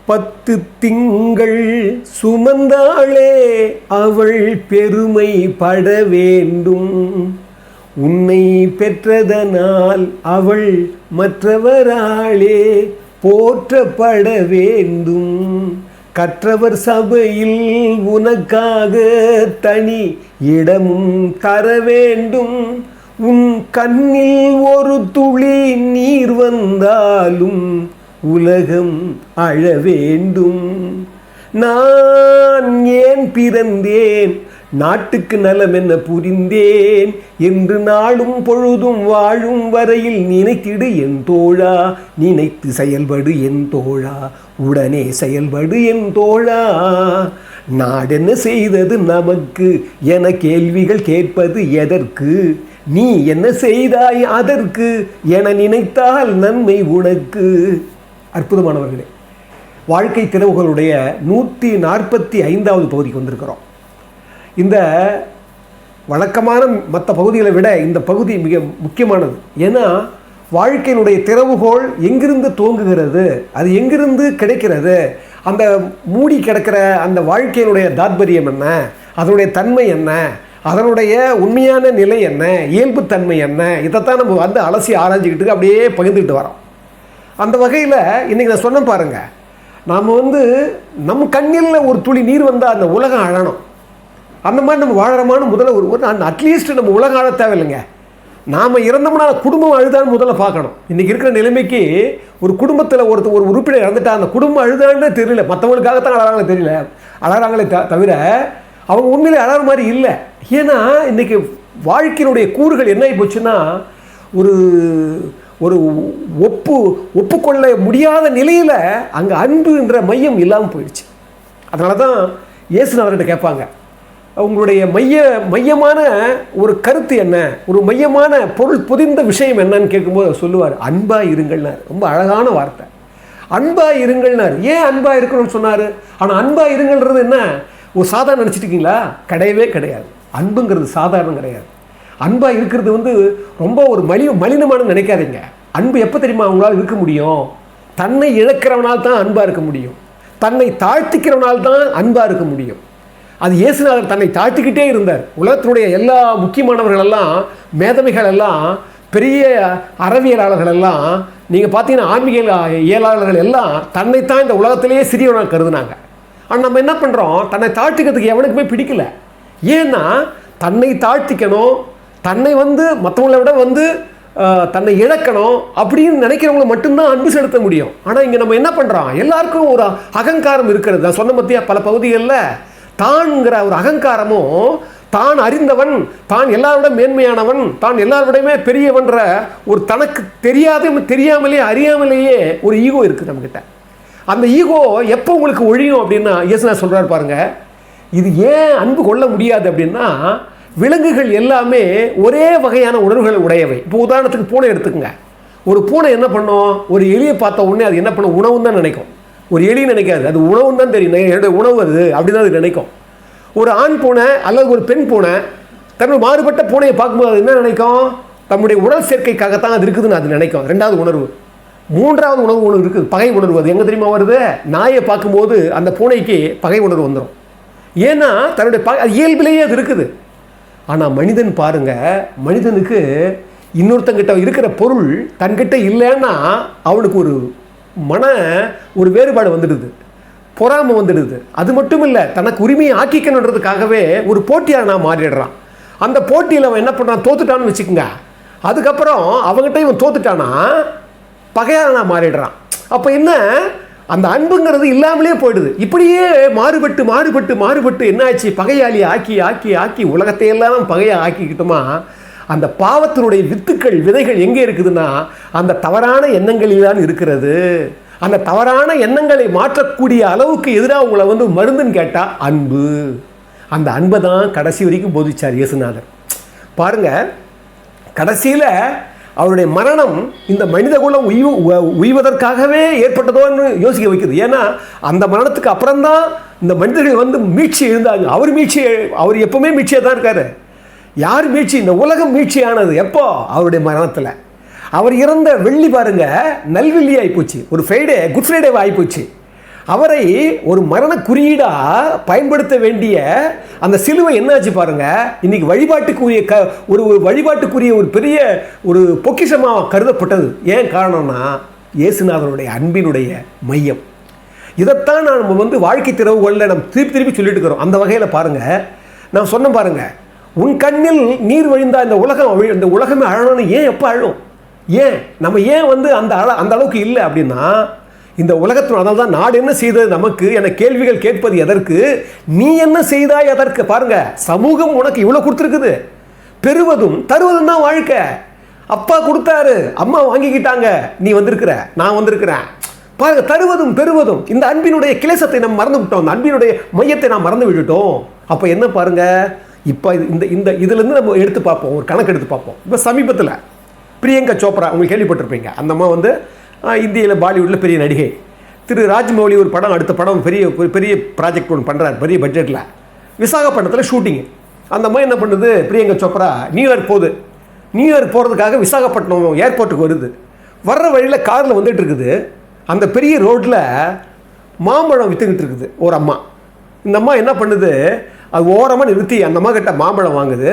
10 திங்கள் சுமந்தாளே அவள் பெருமை பட வேண்டும். உன்னை பெற்றதனால் அவள் மற்றவராளே போற்றப்பட வேண்டும். கற்றவர் சபையில் உனக்காக தனி இடமும் தர வேண்டும். உன் கண்ணில் ஒரு துளி நீர் வந்தாலும் உலகம் அழ வேண்டும். நான் ஏன் பிறந்தேன், நாட்டுக்கு நலம் என்ன புரிந்தேன் என்று நாளும் பொழுதும் வாழும் வரையில் நினைத்திடு என் தோழா. நினைத்து செயல்படு என் தோழா, உடனே செயல்படு என் தோழா. நாடென்ன செய்தது நமக்கு என கேள்விகள் கேட்பது எதற்கு? நீ என்ன செய்தாய் அதற்கு என நினைத்தால் நன்மை உனக்கு. அற்புதமானவர்களே, வாழ்க்கை திறவுகளுடைய 145வது பகுதிக்கு வந்திருக்கிறோம். இந்த வழக்கமான மற்ற பகுதிகளை விட இந்த பகுதி மிக முக்கியமானது. ஏன்னா வாழ்க்கையினுடைய திறவுகோல் எங்கிருந்து துவங்குகிறது, அது எங்கிருந்து கிடைக்கிறது, அந்த மூடி கிடக்கிற அந்த வாழ்க்கையினுடைய தாத்பரியம் என்ன, அதனுடைய தன்மை என்ன, அதனுடைய உண்மையான நிலை என்ன, இயல்புத்தன்மை என்ன, இதைத்தான் நம்ம வந்து அலசி ஆராய்ஞ்சிக்கிட்டு அப்படியே பகிர்ந்துக்கிட்டு வரோம். அந்த வகையில் இன்றைக்கி நான் சொன்ன பாருங்கள், நாம் வந்து நம் கண்ணில் ஒரு துளி நீர் வந்தால் அந்த உலகம் அழணும். அந்த மாதிரி நம்ம வாழறமான முதல்ல ஒரு அட்லீஸ்ட் நம்ம உலகம் ஆழ தேவையில்லைங்க. நாம் இறந்தோம்னா குடும்பம் அழுதான்னு முதல்ல பார்க்கணும். இன்றைக்கி இருக்கிற நிலைமைக்கு ஒரு குடும்பத்தில் ஒரு உறுப்பினர் இறந்துட்டா அந்த குடும்பம் அழுதான்னு தெரியல, மற்றவங்களுக்காகத்தான் அழகாங்களே தெரியல, அழகாங்களே தவிர அவங்க உண்மையிலே அழகிற மாதிரி இல்லை. ஏன்னா இன்றைக்கி வாழ்க்கையினுடைய கூறுகள் என்ன ஆகி போச்சுன்னா ஒரு ஒரு ஒப்புக்கொள்ள முடியாத நிலையில் அங்கே அன்புன்ற மையம் இல்லாமல் போயிடுச்சு. அதனால தான் இயேசுநாதர்கிட்ட கேட்பாங்க, உங்களுடைய மையமான ஒரு கருத்து என்ன, ஒரு மையமான பொருள் புதிந்த விஷயம் என்னன்னு கேட்கும்போது சொல்லுவார், அன்பாக இருங்கள்னார். ரொம்ப அழகான வார்த்தை, அன்பாக இருங்கள்னார். ஏன் அன்பாக இருக்கணும்னு சொன்னார்? ஆனால் அன்பாக இருங்கள்ன்றது என்ன, ஒரு சாதாரண நினச்சிட்டிங்களா? கிடையவே கிடையாது. அன்புங்கிறது சாதாரணம் கிடையாது. அன்பாக இருக்கிறது வந்து ரொம்ப ஒரு மலினமான நினைக்காதீங்க. அன்பு எப்போ தெரியுமா அவங்களால் இருக்க முடியும்? தன்னை இழக்கிறவனால் தான் அன்பாக இருக்க முடியும். தன்னை தாழ்த்திக்கிறவனால் தான் அன்பாக இருக்க முடியும். அது இயேசுநாதர் தன்னை தாழ்த்திக்கிட்டே இருந்தார். உலகத்தினுடைய எல்லா முக்கியமானவர்கள் எல்லாம், மேதமைகள் எல்லாம், பெரிய அறவியலாளர்கள் எல்லாம், நீங்கள் பார்த்தீங்கன்னா ஆன்மீக இயலாளர்கள் எல்லாம் தன்னைத்தான் இந்த உலகத்திலேயே சிறியவனாக கருதுனாங்க. ஆனால் நம்ம என்ன பண்ணுறோம், தன்னை தாழ்த்திக்கிறதுக்கு எவனுக்குமே பிடிக்கல. ஏன்னா தன்னை தாழ்த்திக்கணும், தன்னை வந்து மற்றவங்களை விட வந்து தன்னை இழக்கணும் அப்படின்னு நினைக்கிறவங்களை மட்டும்தான் அன்பு செலுத்த முடியும். ஆனால் இங்கே நம்ம என்ன பண்ணுறோம், எல்லாருக்கும் ஒரு அகங்காரம் இருக்கிறது. நான் சொன்ன பற்றியா பல பகுதிகளில் தான்ங்கிற ஒரு அகங்காரமும், தான் அறிந்தவன், தான் எல்லாரோட மேன்மையானவன், தான் எல்லாரோடையுமே பெரியவன்ற ஒரு தனக்கு தெரியாமலே அறியாமலேயே ஒரு ஈகோ இருக்குது நம்மக்கிட்ட. அந்த ஈகோ எப்போ உங்களுக்கு ஒழியும் அப்படின்னா, இயேசுநாதர் சொல்கிறார் பாருங்க, இது ஏன் அன்பு கொள்ள முடியாது அப்படின்னா, விலங்குகள் எல்லாமே ஒரே வகையான உணர்வுகள் உடையவை. இப்போ உதாரணத்துக்கு பூனை எடுத்துக்கோங்க. ஒரு பூனை என்ன பண்ணும், ஒரு எலியை பார்த்த உடனே அது என்ன பண்ணும், உணவுன்னு தான் நினைக்கும். ஒரு எலி நினைக்காது, அது உணவுன்னு தான் தெரியும், என்னுடைய உணவு அது அப்படின்னு அது நினைக்கும். ஒரு ஆண் பூனை அல்லது ஒரு பெண் பூனை தன்னுடைய மாறுபட்ட பூனையை பார்க்கும்போது அது என்ன நினைக்கும், தன்னுடைய உடல் சேர்க்கைக்காகத்தான் அது இருக்குதுன்னு அது நினைக்கும். ரெண்டாவது உணர்வு. மூன்றாவது உணர்வு இருக்குது, பகை உணர்வு. அது எங்கே தெரியுமா வருது, நாயை பார்க்கும்போது அந்த பூனைக்கு பகை உணர்வு வந்துடும். ஏன்னா தன்னுடைய அது இயல்பிலேயே அது இருக்குது. ஆனால் மனிதன் பாருங்க, மனிதனுக்கு இன்னொருத்தங்கிட்ட இருக்கிற பொருள் தன்கிட்ட இல்லைன்னா அவனுக்கு ஒரு வேறுபாடு வந்துடுது, பொறாமை வந்துடுது. அது மட்டும் இல்லை, தனக்கு உரிமையை ஆக்கிக்கணுன்றதுக்காகவே ஒரு போட்டியாக நான் மாறிடுறான். அந்த போட்டியில் அவன் என்ன பண்ணுறான், தோத்துட்டான்னு வச்சுக்கோங்க. அதுக்கப்புறம் அவங்ககிட்ட இவன் தோத்துட்டானா பகையாக நான் மாறிடுறான். அப்போ என்ன, அந்த அன்புங்கிறது இல்லாமலே போயிடுது. இப்படியே மாறுபட்டு என்ன ஆச்சு, பகையாளி ஆக்கி உலகத்தையெல்லாம் பகையாக ஆக்கிக்கிட்டோமா. அந்த பாவத்தினுடைய விதைகள் எங்கே இருக்குதுன்னா அந்த தவறான எண்ணங்களில் தான் இருக்கிறது. அந்த தவறான எண்ணங்களை மாற்றக்கூடிய அளவுக்கு எதிராக உங்களை வந்து மருந்துன்னு கேட்டால் அன்பு. அந்த அன்பை தான் கடைசி வரைக்கும் போதிச்சார் இயேசுநாதர். பாருங்க, கடைசியில் அவருடைய மரணம் இந்த மனித குலம் உய்வதற்காகவே ஏற்பட்டதோன்னு யோசிக்க வைக்குது. ஏன்னா அந்த மரணத்துக்கு அப்புறம்தான் இந்த மனிதர்கள் வந்து மீட்சி எழுந்தாங்க. அவர் எப்பவுமே மீட்சியாக தான் இருக்காரு. யார் மீட்சி, இந்த உலகம் மீட்சியானது எப்போ, அவருடைய மரணத்தில். அவர் இறந்த வெள்ளி பாருங்க, நல்வெள்ளி ஆகிப்போச்சு, ஒரு குட் ஃப்ரைடே ஆகிப்போச்சு. அவரை ஒரு மரண குறியீடாக பயன்படுத்த வேண்டிய அந்த சிலுவை என்னாச்சு பாருங்க. இன்னைக்கு வழிபாட்டுக்குரிய ஒரு வழிபாட்டுக்குரிய ஒரு பெரிய ஒரு பொக்கிஷமாக கருதப்பட்டது. ஏன் காரணம்னா இயேசுநாதனுடைய அன்பினுடைய மையம். இதைத்தான் நம்ம வாழ்க்கை திறவுகளில் நம்ம திருப்பி சொல்லிட்டு இருக்கிறோம். அந்த வகையில் பாருங்கள், நான் சொன்ன பாருங்கள், உன் கண்ணில் நீர் வழிந்தா இந்த உலகமே அழணும்னு ஏன் எப்போ அழும்? ஏன் நம்ம ஏன் அந்த அளவுக்கு இல்லை அப்படின்னா, இந்த உலகத்தில் அதனால தான் நாடு என்ன செய்தது நமக்கு என கேள்விகள் கேட்பது எதற்கு, நீ என்ன செய்தாய் எதற்கு. பாருங்க, சமூகம் உனக்கு இவ்வளோ கொடுத்துருக்குது. பெறுவதும் தருவதும் தான் வாழ்க்கை. அப்பா கொடுத்தாரு, அம்மா வாங்கிக்கிட்டாங்க, நீ வந்திருக்கிற, நான் வந்திருக்கிறேன். பாருங்க, தருவதும் பெறுவதும். இந்த அன்பினுடைய கிளேசத்தை நம்ம மறந்து விட்டோம், இந்த அன்பினுடைய மையத்தை நாம் மறந்து விட்டுட்டோம். அப்போ என்ன பாருங்க, இப்போ இந்த இதுலேருந்து நம்ம எடுத்து பார்ப்போம், ஒரு கணக்கு எடுத்து பார்ப்போம். இப்போ சமீபத்தில் பிரியங்கா சோப்ரா, உங்களுக்கு கேள்விப்பட்டிருப்பீங்க. அந்த அம்மா இந்தியாவில் பாலிவுட்டில் பெரிய நடிகை. திரு ராஜ்மௌலி ஒரு படம், அடுத்த படம் பெரிய ப்ராஜெக்ட் ஒன்று பண்ணுறாரு, பெரிய பட்ஜெட்டில். விசாகப்பட்டினத்தில் ஷூட்டிங்கு. அந்த அம்மா என்ன பண்ணுது, பிரியங்கா சோப்ரா நியூயார்க் போகுது. நியூயார்க் போகிறதுக்காக விசாகப்பட்டினம் ஏர்போர்ட்டுக்கு வருது. வர்ற வழியில் காரில் வந்துட்டு இருக்குது. அந்த பெரிய ரோட்டில் மாம்பழம் விற்றுக்கிட்டு இருக்குது ஒரு அம்மா. இந்த அம்மா என்ன பண்ணுது, அது ஓரமாக நிறுத்தி அந்த அம்மா கிட்ட மாம்பழம் வாங்குது.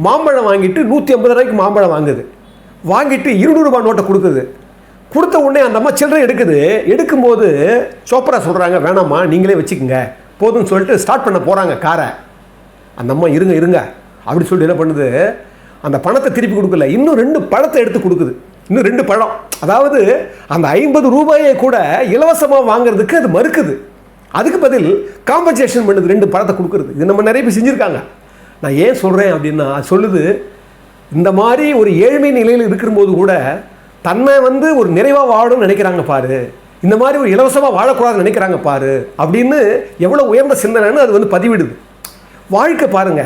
மாம்பழம் வாங்கிட்டு 150 ரூபாய்க்கு மாம்பழம் வாங்குது. வாங்கிட்டு 200 ரூபாய் நோட்டை கொடுக்குது. கொடுத்த உடனே அந்த அம்மா சில்லறை எடுக்குது. எடுக்கும்போது சோப்ரா சொல்கிறாங்க, வேணாம்மா நீங்களே வச்சுக்கோங்க போதும்னு சொல்லிட்டு ஸ்டார்ட் பண்ண போகிறாங்க காரை. அந்த அம்மா இருங்க அப்படி சொல்லிட்டு என்ன பண்ணுது, அந்த பணத்தை திருப்பி கொடுக்கல, இன்னும் 2 பழத்தை எடுத்து கொடுக்குது. இன்னும் 2 பழம், அதாவது அந்த 50 ரூபாயை கூட இலவசமாக வாங்குறதுக்கு அது மறுக்குது. அதுக்கு பதில் காம்பன்சேஷன் பண்ணுது, 2 பழத்தை கொடுக்குறது. இது நம்ம நிறைய பேர் செஞ்சுருக்காங்க. நான் ஏன் சொல்கிறேன் அப்படின்னா, சொல்லுது இந்த மாதிரி ஒரு ஏழ்மை நிலையில் இருக்கும்போது கூட தன்னை ஒரு நிறைவாக வாழணும்னு நினைக்கிறாங்க பாரு, இந்த மாதிரி ஒரு இலவசமாக வாழக்கூடாதுன்னு நினைக்கிறாங்க பாரு அப்படின்னு எவ்வளோ உயர்ந்த சிந்தனைன்னு அது பதிவிடுது. வாழ்க்கை பாருங்க,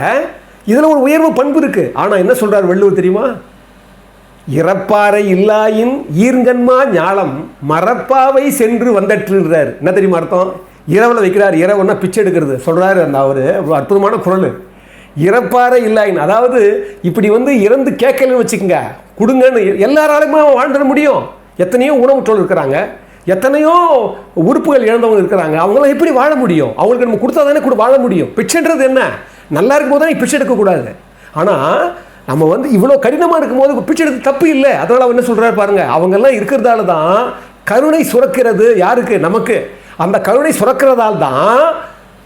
இதில் ஒரு உயர்வு பண்பு இருக்குது. ஆனால் என்ன சொல்கிறார் வள்ளுவர் தெரியுமா, இறப்பாறை இல்லாயின் ஈர்ங்கன்மா ஞாலம் மரப்பாவை சென்று வந்தற்றுன்றார். என்ன தெரியுமா அர்த்தம்? இரவில் வைக்கிறார், இரவுன்னா பிச்சை எடுக்கிறது சொல்கிறாரு அந்த அவர். அற்புதமான குரல். இறப்பாறை இல்லாயின், அதாவது இப்படி இறந்து கேட்கலன்னு வச்சுக்கோங்க, கொடுங்கன்னு எல்லாராலுமே வாழ்ந்துட முடியும். எத்தனையோ உணவுற்றோர் இருக்கிறாங்க, எத்தனையோ உறுப்புகள் இழந்தவங்க இருக்கிறாங்க. அவங்களாம் எப்படி வாழ முடியும்? அவங்களுக்கு நம்ம கொடுத்தா தானே கூட வாழ முடியும். பிச்சைன்றது என்ன, நல்லா இருக்கும் போது தான் பிச்சை எடுக்கக்கூடாது. ஆனால் நம்ம இவ்வளோ கடினமாக இருக்கும்போது பிச்சை எடுக்க தப்பு இல்லை. அதனால் அவர் என்ன சொல்கிறாரு பாருங்க, அவங்கெல்லாம் இருக்கிறதால தான் கருணை சுரக்கிறது. யாருக்கு? நமக்கு. அந்த கருணை சுரக்கிறதால் தான்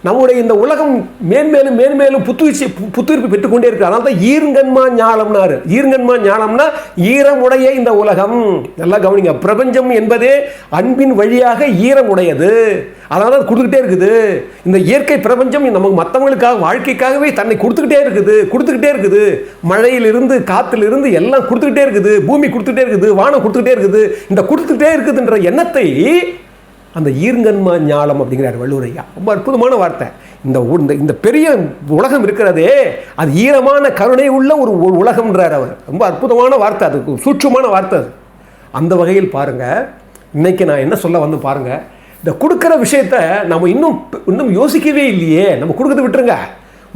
நம்முடைய இந்த உலகம் மேன்மேலும் புத்துயிர்ப்பு பெற்றுக்கொண்டே இருக்கு. அதனால தான் ஈர்ங்கன்மா ஞாலம்னாரு. ஈர்ங்கன்மா ஞாலம்னா ஈரமுடைய இந்த உலகம். நல்லா கவனிங்க, பிரபஞ்சம் என்பதே அன்பின் வழியாக ஈரமுடையது. அதனால தான் கொடுத்துக்கிட்டே இருக்குது. இந்த இயற்கை பிரபஞ்சம் நமக்கு மற்றவங்களுக்காக வாழ்க்கைக்காகவே தன்னை கொடுத்துக்கிட்டே இருக்குது. மழையிலிருந்து காற்றிலிருந்து எல்லாம் கொடுத்துக்கிட்டே இருக்குது. பூமி கொடுத்துக்கிட்டே இருக்குது, வானம் கொடுத்துக்கிட்டே இருக்குது. இந்த கொடுத்துக்கிட்டே இருக்குதுன்ற எண்ணத்தை அந்த ஈர்ங்கன்மா ஞாலம் அப்படிங்கிறார் வள்ளுவர் ஐயா. ரொம்ப அற்புதமான வார்த்தை. இந்த பெரிய உலகம் இருக்கிறதே அது ஈரமான கருணை உள்ள ஒரு உலகம்ன்றார் அவர். ரொம்ப அற்புதமான வார்த்தை, அது சூட்சமான வார்த்தை அது. அந்த வகையில் பாருங்கள், இன்னைக்கு நான் என்ன சொல்ல பாருங்கள், இந்த கொடுக்குற விஷயத்த நம்ம இன்னும் யோசிக்கவே இல்லையே. நம்ம கொடுக்கறது விட்டுருங்க,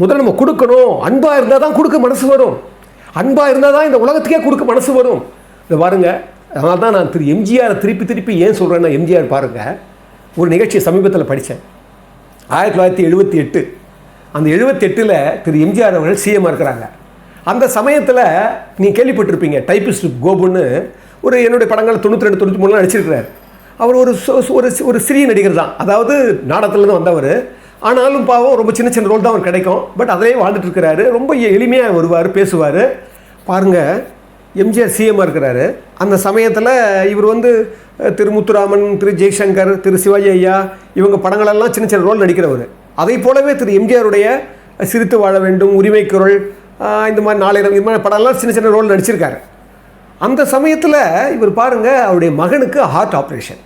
முதல்ல நம்ம கொடுக்கணும். அன்பாக இருந்தால் தான் கொடுக்க மனசு வரும். அன்பாக இருந்தால் தான் இந்த உலகத்துக்கே கொடுக்க மனசு வரும். இதை பாருங்கள், அதனால தான் நான் திரு எம்ஜிஆரை திருப்பி ஏன் சொல்கிறேன்னா, எம்ஜிஆர் பாருங்கள், ஒரு நிகழ்ச்சியை சமீபத்தில் படித்தேன். 1978. அந்த 78ல் திரு எம்ஜிஆர் அவர்கள் சிஎம்மாக இருக்கிறாங்க. அந்த சமயத்தில் நீங்கள் கேள்விப்பட்டிருப்பீங்க, டைப்பிஸ்ட் கோபுன்னு என்னுடைய படங்கள் 92 93 நடிச்சிருக்கிறார். அவர் ஒரு சிறிய நடிகர் தான், அதாவது நாடகத்துலேருந்து வந்தவர். ஆனாலும் பாவம் ரொம்ப சின்ன ரோல் தான் அவர் கிடைக்கும். பட் அதிலே வாழ்ந்துட்டு இருக்கிறாரு. ரொம்ப எளிமையாக வருவார், பேசுவார். பாருங்கள், எம்ஜிஆர் சிஎம்மாக இருக்கிறாரு. அந்த சமயத்தில் இவர் திரு முத்துராமன், திரு ஜெய்சங்கர், திரு சிவாஜி ஐயா இவங்க படங்களெல்லாம் சின்ன ரோல் நடிக்கிறவர். அதை போலவே திரு எம்ஜிஆருடைய சிரித்து வாழ வேண்டும், உரிமை குரல், இந்த மாதிரி 4000 இது மாதிரி படம்லாம் சின்ன ரோல் நடிச்சிருக்காரு. அந்த சமயத்தில் இவர் பாருங்கள், அவருடைய மகனுக்கு ஹார்ட் ஆப்ரேஷன்.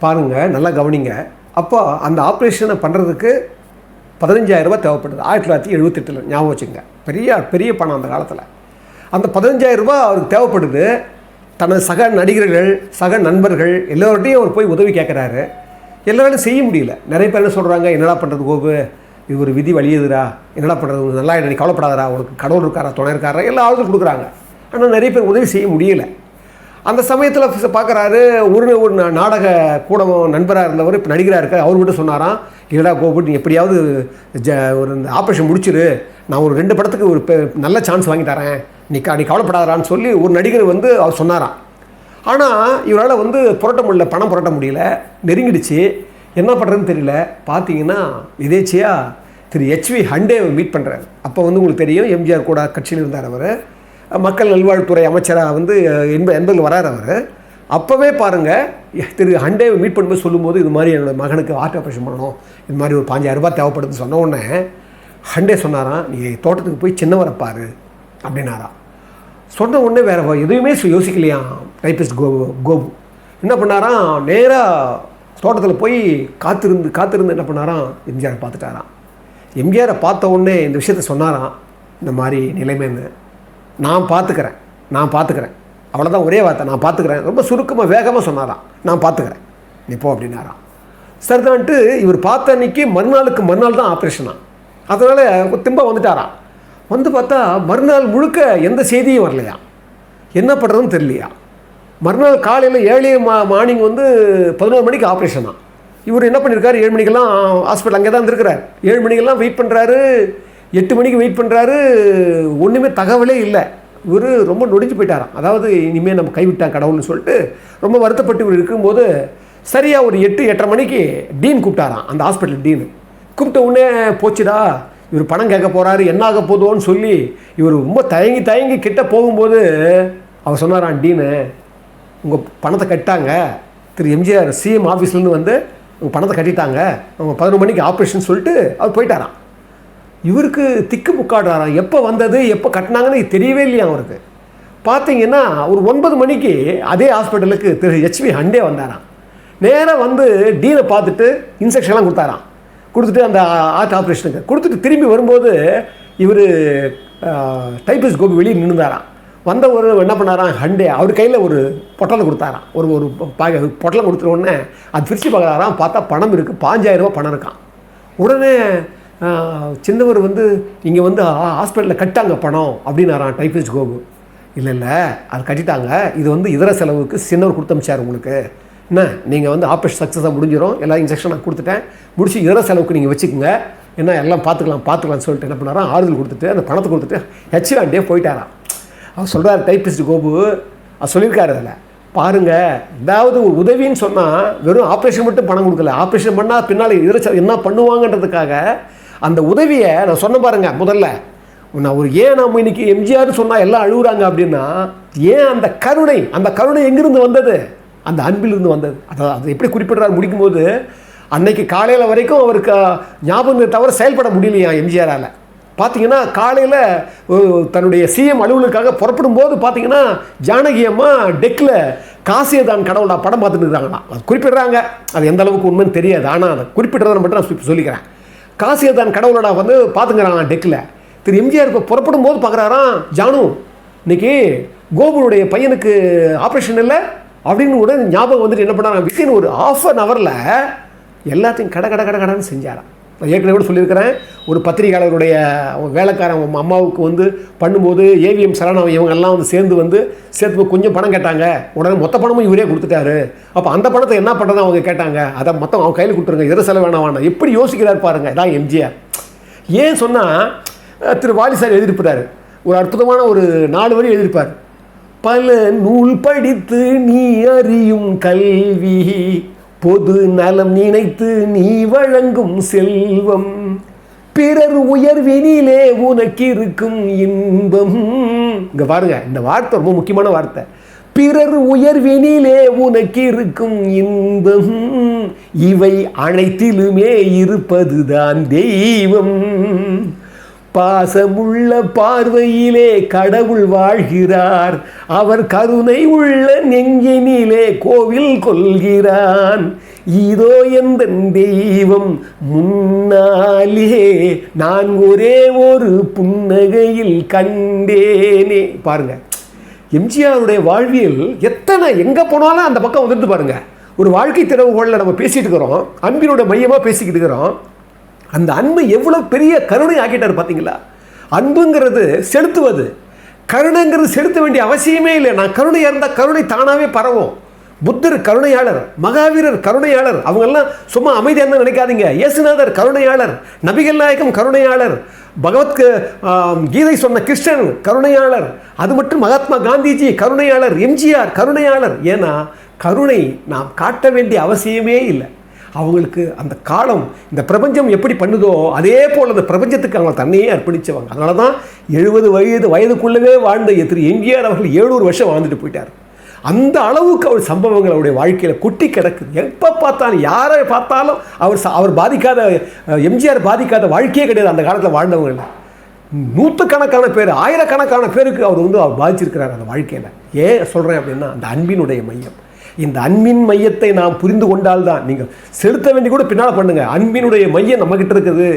பாருங்கள், நல்லா கவனிங்க. அப்போ அந்த ஆப்ரேஷனை பண்ணுறதுக்கு 15,000 ரூபாய் தேவைப்படுது. 1978 ஞாபகம் வச்சுங்க. பெரிய பணம் அந்த காலத்தில். அந்த 15,000 ரூபாய் அவருக்கு தேவைப்படுது. தனது சக நடிகர்கள், சக நண்பர்கள் எல்லோர்ட்டையும் அவர் போய் உதவி கேட்குறாரு. எல்லாராலும் செய்ய முடியல. நிறைய பேர் என்ன சொல்கிறாங்க, என்னடா பண்ணுறது கோபு, இது ஒரு விதி வழியுதுரா, என்னடா பண்ணுறது, நல்லா நீ கவலைப்படாதரா, உனக்கு கடவுள் இருக்காரா, துணை இருக்காரா, எல்லா ஆளுக்கும் கொடுக்குறாங்க. ஆனால் நிறைய பேர் உதவி செய்ய முடியலை. அந்த சமயத்தில் பார்க்குறாரு ஒரு நாடக கூட நண்பராக இருந்தவர் இப்போ நடிகராக இருக்கார். அவர்கிட்ட சொன்னாராம், இல்லைடா கோபு, நீ எப்படியாவது ஒரு ஆப்ரேஷன் முடிச்சிரு, நான் ஒரு 2 படத்துக்கு ஒரு நல்ல சான்ஸ் வாங்கி தரேன், நீ கவலைப்படாதான்னு சொல்லி ஒரு நடிகர் வந்து அவர் சொன்னாராம். ஆனால் இவரால் வந்து புரட்ட முடியல, பணம் புரட்ட முடியல, நெருங்கிடுச்சு, என்ன பண்ணுறதுன்னு தெரியல. பார்த்தீங்கன்னா எதேச்சியாக திரு HV ஹண்டேவை மீட் பண்ணுறாரு. அப்போ வந்து உங்களுக்கு தெரியும், எம்ஜிஆர் கூட கட்சியில் இருந்தார் அவர், மக்கள் நல்வாழ்வுத்துறை அமைச்சராக வந்து 80 வரார் அவர். அப்போவே பாருங்கள், திரு ஹண்டேவை மீட் பண்ணும்போது சொல்லும்போது, இது மாதிரி என்னோடய மகனுக்கு ஹார்ட் ஆப்ரேஷன் பண்ணணும், இது மாதிரி ஒரு 5000 ரூபாய் தேவைப்படுதுன்னு சொன்ன உடனே ஹண்டே சொன்னாராம், நீ தோட்டத்துக்கு போய் சின்னவரை பாரு அப்படின்னாராம். சொன்ன உடனே வேறு எதுவுமே யோசிக்கலையாம் டைப்பிஸ்ட் கோபு. என்ன பண்ணாராம், நேராக தோட்டத்தில் போய் காத்திருந்து என்ன பண்ணாராம், எம்ஜிஆரை பார்த்துட்டாராம். எம்ஜிஆரை பார்த்த உடனே இந்த விஷயத்த சொன்னாராம், இந்த மாதிரி நிலைமைன்னு நான் பார்த்துக்கிறேன் அவ்வளோதான், ஒரே வார்த்தை, நான் பார்த்துக்கிறேன். ரொம்ப சுருக்கமாக வேகமாக சொன்னாராம், நான் பார்த்துக்கிறேன், நீ போ அப்படின்னாராம். சரிதான்ட்டு இவர் பார்த்த அன்றைக்கி மறுநாள் தான் ஆப்ரேஷனா. அதனால் திரும்ப வந்துட்டாராம். வந்து பார்த்தா மறுநாள் முழுக்க எந்த செய்தியும் வரலையா, என்ன பண்ணுறதுன்னு தெரியலையா. மறுநாள் காலையில் 7 மார்னிங் வந்து 11 மணிக்கு ஆப்ரேஷனா. இவர் என்ன பண்ணியிருக்காரு, 7 மணிக்கெல்லாம் ஹாஸ்பிட்டல் அங்கே தான் இருந்திருக்கிறார். 7 மணிக்கெல்லாம் வெயிட் பண்ணுறாரு, 8 மணிக்கு வெயிட் பண்ணுறாரு, ஒன்றுமே தகவலே இல்லை. இவர் ரொம்ப நொடிஞ்சு போயிட்டாராம். அதாவது இனிமேல் நம்ம கைவிட்டான் கடவுள்னு சொல்லிட்டு ரொம்ப வருத்தப்பட்டு இவர் இருக்கும்போது சரியாக ஒரு 8-8:30 மணிக்கு டீன் கூப்பிட்டாராம், அந்த ஹாஸ்பிட்டல் டீன். கூப்பிட்ட உடனே போச்சுடா, இவர் பணம் கேட்க போகிறாரு, என்ன ஆக போதோன்னு சொல்லி இவர் ரொம்ப தயங்கி கிட்ட போகும்போது அவர் சொன்னாராம், டீனு உங்கள் பணத்தை கட்டாங்க, திரு எம்ஜிஆர் சிஎம் ஆஃபீஸ்லேருந்து வந்து உங்கள் பணத்தை கட்டிட்டாங்க, அவங்க 11 மணிக்கு ஆப்ரேஷன் சொல்லிட்டு அவர் போயிட்டாராம். இவருக்கு திக்கு முக்காடுறாராம், எப்போ வந்தது எப்போ கட்டினாங்கன்னு தெரியவே இல்லையா அவருக்கு. பார்த்தீங்கன்னா ஒரு 9 மணிக்கு அதே ஹாஸ்பிட்டலுக்கு திரு HV ஹண்டே வந்தாராம். நேராக வந்து டீனை பார்த்துட்டு இன்ஸ்ட்ரக்ஷன்லாம் கொடுத்தாராம். கொடுத்துட்டு அந்த ஹார்ட் ஆப்ரேஷனுக்கு கொடுத்துட்டு திரும்பி வரும்போது இவர் டைப்பிஸ்ட் கோபி வெளியே நின்றுந்தாராம். வந்த ஒரு என்ன பண்ணாராம், ஹண்டே அவர் கையில் ஒரு பொட்டலை கொடுத்தாராம். ஒரு பொட்டலை கொடுத்துட்ட உடனே அது பிரித்து பார்க்குறாராம். பார்த்தா பணம் இருக்குது, 5000 ரூபா பணம் இருக்கான். உடனே சின்னவர் வந்து இங்கே வந்து ஹாஸ்பிட்டலில் கட்டாங்க பணம் அப்படின்னாரான் டைப்பிஸ்ட் கோபு. இல்லை அது கட்டிட்டாங்க, இது வந்து இதர செலவுக்கு சின்னவர் கொடுத்தமிச்சார் உங்களுக்கு, என்ன நீங்கள் வந்து ஆப்ரேஷன் சக்ஸஸாக முடிஞ்சிடும், எல்லா இன்ஜெக்ஷன் நான் கொடுத்துட்டேன், முடிச்சு இதர செலவுக்கு நீங்கள் வச்சுக்கோங்க, என்ன எல்லாம் பார்த்துக்கலாம்னு சொல்லிட்டு என்ன பண்ணாராம், ஆறுதல் கொடுத்துட்டு அந்த பணத்தை கொடுத்துட்டு HV ஹண்டே போயிட்டாராம். அவர் சொல்கிறார் டைப்பிஸ்ட் கோபு, அவர் சொல்லியிருக்காரு அதில் பாருங்கள், ஏதாவது ஒரு உதவின்னு சொன்னால் வெறும் ஆப்ரேஷன் மட்டும் பணம் கொடுக்கல, ஆப்ரேஷன் பண்ணால் பின்னால் இதர என்ன பண்ணுவாங்கன்றதுக்காக அந்த உதவியை நான் சொன்ன பாருங்கள். முதல்ல நான் நம்ம இன்னைக்கு எம்ஜிஆர்னு சொன்னால் எல்லாம் அழுகுறாங்க அப்படின்னா, ஏன் அந்த கருணை எங்கிருந்து வந்தது, அந்த அன்பிலிருந்து வந்தது. அது எப்படி குறிப்பிடுறாரு முடிக்கும்போது, அன்னைக்கு காலையில் வரைக்கும் அவருக்கு ஞாபகம் தவிர செயல்பட முடியலையா எம்ஜிஆரால். பார்த்தீங்கன்னா காலையில் தன்னுடைய சிஎம் அலுவலுக்காக புறப்படும் போது பார்த்தீங்கன்னா ஜானகி அம்மா டெக்கில் காசியதான் கடவுளா படம் பார்த்துட்டு இருக்காங்கண்ணா. அது குறிப்பிடுறாங்க, அது எந்த அளவுக்கு உண்மைன்னு தெரியாது, ஆனால் அதை குறிப்பிட்றதை மட்டும் நான் சொல்லிக்கிறேன். காசியதான் கடவுளோட வந்து பார்த்துங்கிறாங்க டெக்கில். திரு எம்ஜிஆர் இப்போ புறப்படும் போது பார்க்குறாராம், ஜானு இன்னைக்கு கோபுனுடைய பையனுக்கு ஆப்ரேஷன் இல்லை அப்படின்னு கூட ஞாபகம் வந்துட்டு என்ன பண்ணாராம், வித்தின் ஒரு 1/2 ஹவரில் எல்லாத்தையும் கடன்னு செஞ்சாராம். நான் ஏற்கனவே கூட சொல்லியிருக்கிறேன், ஒரு பத்திரிகையாளருடைய வேலைக்காரன் அம்மாவுக்கு வந்து பண்ணும்போது AVM சரணம் இவங்கெல்லாம் வந்து சேர்த்து கொஞ்சம் பணம் கேட்டாங்க, உடனே மொத்த பணமும் இவரே கொடுத்துட்டாரு. அப்போ அந்த பணத்தை என்ன பண்ணுறதா அவங்க கேட்டாங்க, அதை மொத்தம் அவங்க கையில் கொடுத்துருங்க, இதர செலவு வேணாம். எப்படி யோசிக்கிறார் பாருங்கள், இதான் எம்ஜிஆர். ஏன் சொன்னால் திரு வாலி சார் எழுதியிருப்பார், ஒரு அற்புதமான ஒரு 4 வரி எழுதியிருப்பார். பல நூல் படித்து நீ அறியும் கல்வி, பொது நலம் நினைத்து நீ வழங்கும் செல்வம், பிறர் உயர்வினிலே உனக்கு இருக்கும் இன்பம். இங்க பாருங்க, இந்த வார்த்தை ரொம்ப முக்கியமான வார்த்தை. பிறர் உயர்வினிலே உனக்கு இருக்கும் இன்பம், இவை அனைத்திலுமே இருப்பதுதான் தெய்வம். பாசமுள்ள பார்வையிலே கடவுள் வாழ்கிறார், அவர் கருணை உள்ள நெஞ்சினிலே கோவில் கொள்கிறான். இதோ எந்த தெய்வம் முன்னாலே நான் ஒரே ஒரு புன்னகையில் கண்டேனே. பாருங்க, எம்ஜிஆருடைய வாழ்வியல் எத்தனை எங்கே போனாலும் அந்த பக்கம் வந்துட்டு பாருங்க. ஒரு வாழ்க்கை திறவுகோளில் நம்ம பேசிட்டு இருக்கிறோம், அன்பினோட மையமாக பேசிக்கிட்டு இருக்கிறோம். அந்த அன்பு எவ்வளோ பெரிய கருணை ஆக்கிட்டார் பார்த்தீங்களா. அன்புங்கிறது செலுத்துவது, கருணைங்கிறது செலுத்த வேண்டிய அவசியமே இல்லை. நான் கருணையாக இருந்தால் கருணை தானாகவே பரவும். புத்தர் கருணையாளர், மகாவீரர் கருணையாளர். அவங்கெல்லாம் சும்மா அமைதியாக இருந்தால் நினைக்காதீங்க. இயேசுநாதர் கருணையாளர், நபிகள் நாயகம் கருணையாளர், கீதை சொன்ன கிருஷ்ணன் கருணையாளர், அது மட்டும் மகாத்மா காந்திஜி கருணையாளர், எம்ஜிஆர் கருணையாளர். ஏன்னா கருணை நாம் காட்ட வேண்டிய அவசியமே இல்லை. அவங்களுக்கு அந்த காலம், இந்த பிரபஞ்சம் எப்படி பண்ணுதோ அதே போல் அந்த பிரபஞ்சத்துக்கு அவங்க தன்னையே அர்ப்பணித்தவங்க. அதனால தான் 70 வயதுக்குள்ளவே வாழ்ந்த திரு எம்ஜிஆர் அவர்கள் 700 வருஷம் வாழ்ந்துட்டு போயிட்டார். அந்த அளவுக்கு அவர் சம்பவங்கள் அவருடைய வாழ்க்கையில் கொட்டி கிடக்குது. எப்போ பார்த்தாலும் யாரை பார்த்தாலும் அவர் பாதிக்காத, எம்ஜிஆர் பாதிக்காத வாழ்க்கையே கிடையாது. அந்த காலத்தில் வாழ்ந்தவங்க நூற்றுக்கணக்கான பேர், ஆயிரக்கணக்கான பேருக்கு அவர் பாதிச்சிருக்கிறார் அந்த வாழ்க்கையில். ஏன் சொல்கிறேன் அப்படின்னா, அந்த அன்பினுடைய மையம். இந்த அன்பின் மையத்தை நாம் புரிந்து கொண்டால்தான், நீங்கள் செலுத்த வேண்டி கூட பின்னால் பண்ணுங்கள், அன்பினுடைய மையம் நம்மகிட்ட இருக்குது.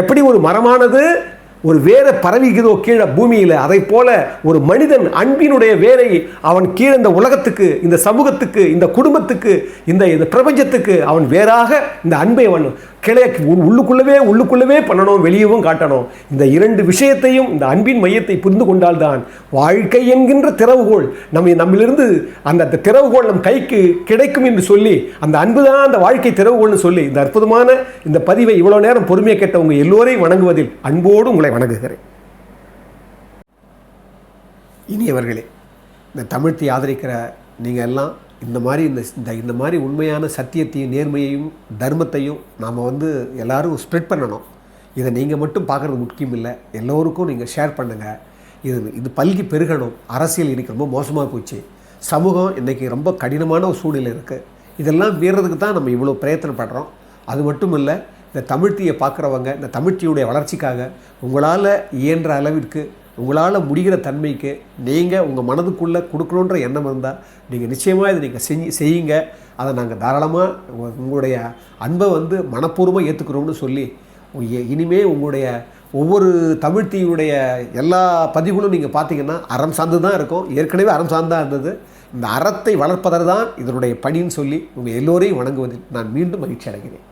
எப்படி ஒரு மரமானது ஒரு வேரை பரவிக்குதோ கீழே பூமியில், அதை போல ஒரு மனிதன் அன்பினுடைய வேரை அவன் கீழே இந்த உலகத்துக்கு, இந்த சமூகத்துக்கு, இந்த குடும்பத்துக்கு, இந்த பிரபஞ்சத்துக்கு அவன் வேறாக இந்த அன்பை அவன் கிளைய உள்ளுக்குள்ளவே பண்ணணும், வெளியவும் காட்டணும். இந்த 2 விஷயத்தையும், இந்த அன்பின் மையத்தை புரிந்து கொண்டால்தான் வாழ்க்கை என்கின்ற திறவுகோள் நம்மிலிருந்து அந்த திறவுகோள் நம் கைக்கு கிடைக்கும் என்று சொல்லி, அந்த அன்பு தான் அந்த வாழ்க்கை திறவுகோள்னு சொல்லி, இந்த அற்புதமான இந்த பதிவை இவ்வளோ நேரம் பொறுமையை கேட்டவங்க எல்லோரையும் வணங்குவதில் அன்போடு உங்களை வணங்குகிறேன். இனியவர்களே, இந்த தமிழ்த்தை ஆதரிக்கிற நீங்கள் எல்லாம் இந்த மாதிரி உண்மையான சத்தியத்தையும் நேர்மையையும் தர்மத்தையும் நாம் எல்லோரும் ஸ்ப்ரெட் பண்ணணும். இதை நீங்கள் மட்டும் பார்க்குறது முக்கியம் இல்லை, எல்லோருக்கும் நீங்கள் ஷேர் பண்ணுங்கள். இது பல்கி பெருகணும். அரசியல் இன்றைக்கி ரொம்ப மோசமாக போச்சு. சமூகம் இன்றைக்கி ரொம்ப கடினமான ஒரு சூழ்நிலை இருக்குது. இதெல்லாம் வீரறதுக்கு தான் நம்ம இவ்வளோ பிரயத்தனப்படுறோம். அது மட்டும் இல்லை, இந்த தமிழ்த்தியை பார்க்குறவங்க இந்த தமிழ்த்தியுடைய வளர்ச்சிக்காக உங்களால் இயன்ற அளவிற்கு, உங்களால் முடிகிற தன்மைக்கு நீங்கள் உங்கள் மனதுக்குள்ளே கொடுக்கணுன்ற எண்ணம் இருந்தால் நீங்கள் நிச்சயமாக இதை நீங்கள் செய்யுங்க. அதை நாங்கள் தாராளமாக உங்களுடைய அன்பை மனப்பூர்வமாக ஏற்றுக்கிறோம்னு சொல்லி, இனிமே உங்களுடைய ஒவ்வொரு தமிழ்த்தியுடைய எல்லா பதிவுகளும் நீங்கள் பார்த்தீங்கன்னா அறம் சார்ந்து தான் இருக்கும். ஏற்கனவே அறம் சார்ந்தான் இருந்தது. இந்த அறத்தை வளர்ப்பதற்கு தான் இதனுடைய பணின்னு சொல்லி உங்கள் எல்லோரையும் வணங்குவதில் நான் மீண்டும் மகிழ்ச்சி அடைகிறேன்.